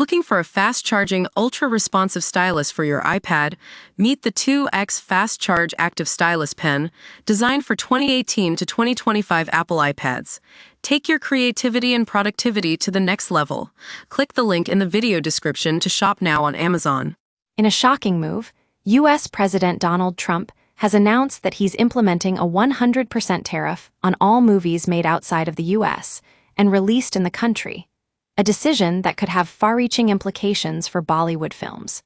Looking for a fast-charging, ultra-responsive stylus for your iPad? Meet the 2X Fast Charge Active Stylus Pen, designed for 2018 to 2025 Apple iPads. Take your creativity and productivity to the next level. Click the link in the video description to shop now on Amazon. In a shocking move, U.S. President Donald Trump has announced that he's implementing a 100% tariff on all movies made outside of the U.S. and released in the country, a decision that could have far-reaching implications for Bollywood films.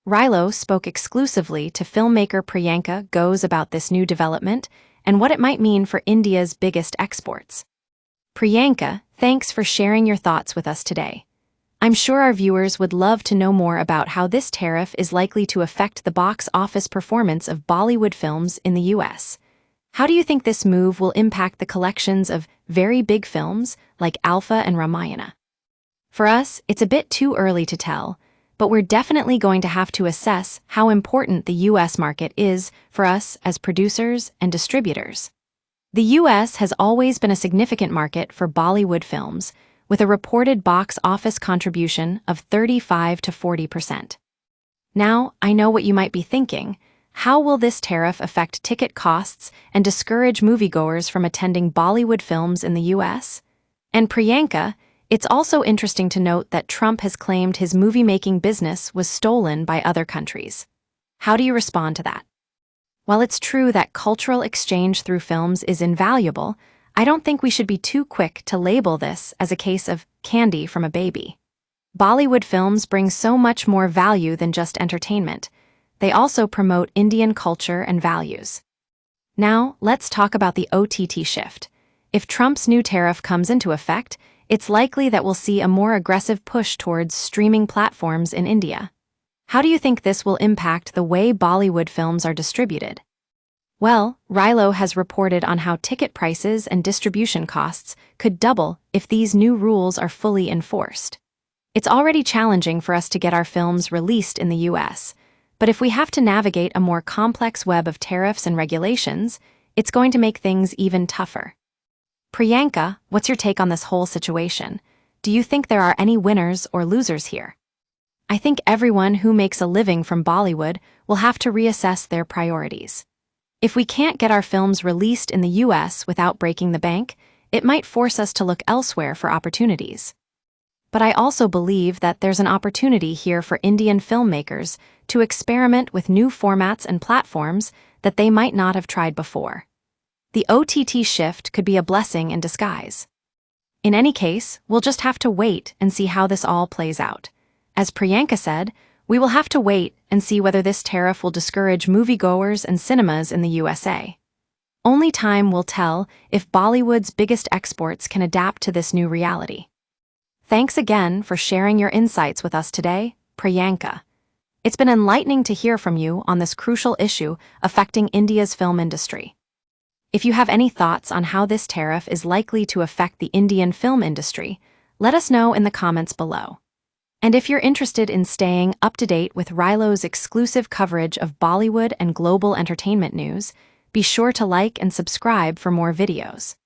Rilo spoke exclusively to filmmaker Priyanka Ghose about this new development and what it might mean for India's biggest exports. Priyanka, thanks for sharing your thoughts with us today. I'm sure our viewers would love to know more about how this tariff is likely to affect the box office performance of Bollywood films in the U.S. How do you think this move will impact the collections of very big films like Alpha and Ramayana? For us, it's a bit too early to tell, but we're definitely going to have to assess how important the U.S. market is for us as producers and distributors. The U.S. has always been a significant market for Bollywood films, with a reported box office contribution of 35 to 40%. Now, I know what you might be thinking. How will this tariff affect ticket costs and discourage moviegoers from attending Bollywood films in the U.S.? And Priyanka, it's also interesting to note that Trump has claimed his movie-making business was stolen by other countries. How do you respond to that? While it's true that cultural exchange through films is invaluable, I don't think we should be too quick to label this as a case of candy from a baby. Bollywood films bring so much more value than just entertainment. They also promote Indian culture and values. Now, let's talk about the OTT shift. If Trump's new tariff comes into effect, it's likely that we'll see a more aggressive push towards streaming platforms in India. How do you think this will impact the way Bollywood films are distributed? Well, Rilo has reported on how ticket prices and distribution costs could double if these new rules are fully enforced. It's already challenging for us to get our films released in the U.S., but if we have to navigate a more complex web of tariffs and regulations, it's going to make things even tougher. Priyanka, what's your take on this whole situation? Do you think there are any winners or losers here? I think everyone who makes a living from Bollywood will have to reassess their priorities. If we can't get our films released in the U.S. without breaking the bank, it might force us to look elsewhere for opportunities. But I also believe that there's an opportunity here for Indian filmmakers to experiment with new formats and platforms that they might not have tried before. The OTT shift could be a blessing in disguise. In any case, we'll just have to wait and see how this all plays out. As Priyanka said, we will have to wait and see whether this tariff will discourage moviegoers and cinemas in the USA. Only time will tell if Bollywood's biggest exports can adapt to this new reality. Thanks again for sharing your insights with us today, Priyanka. It's been enlightening to hear from you on this crucial issue affecting India's film industry. If you have any thoughts on how this tariff is likely to affect the Indian film industry, let us know in the comments below. And if you're interested in staying up to date with Rilo's exclusive coverage of Bollywood and global entertainment news, be sure to like and subscribe for more videos.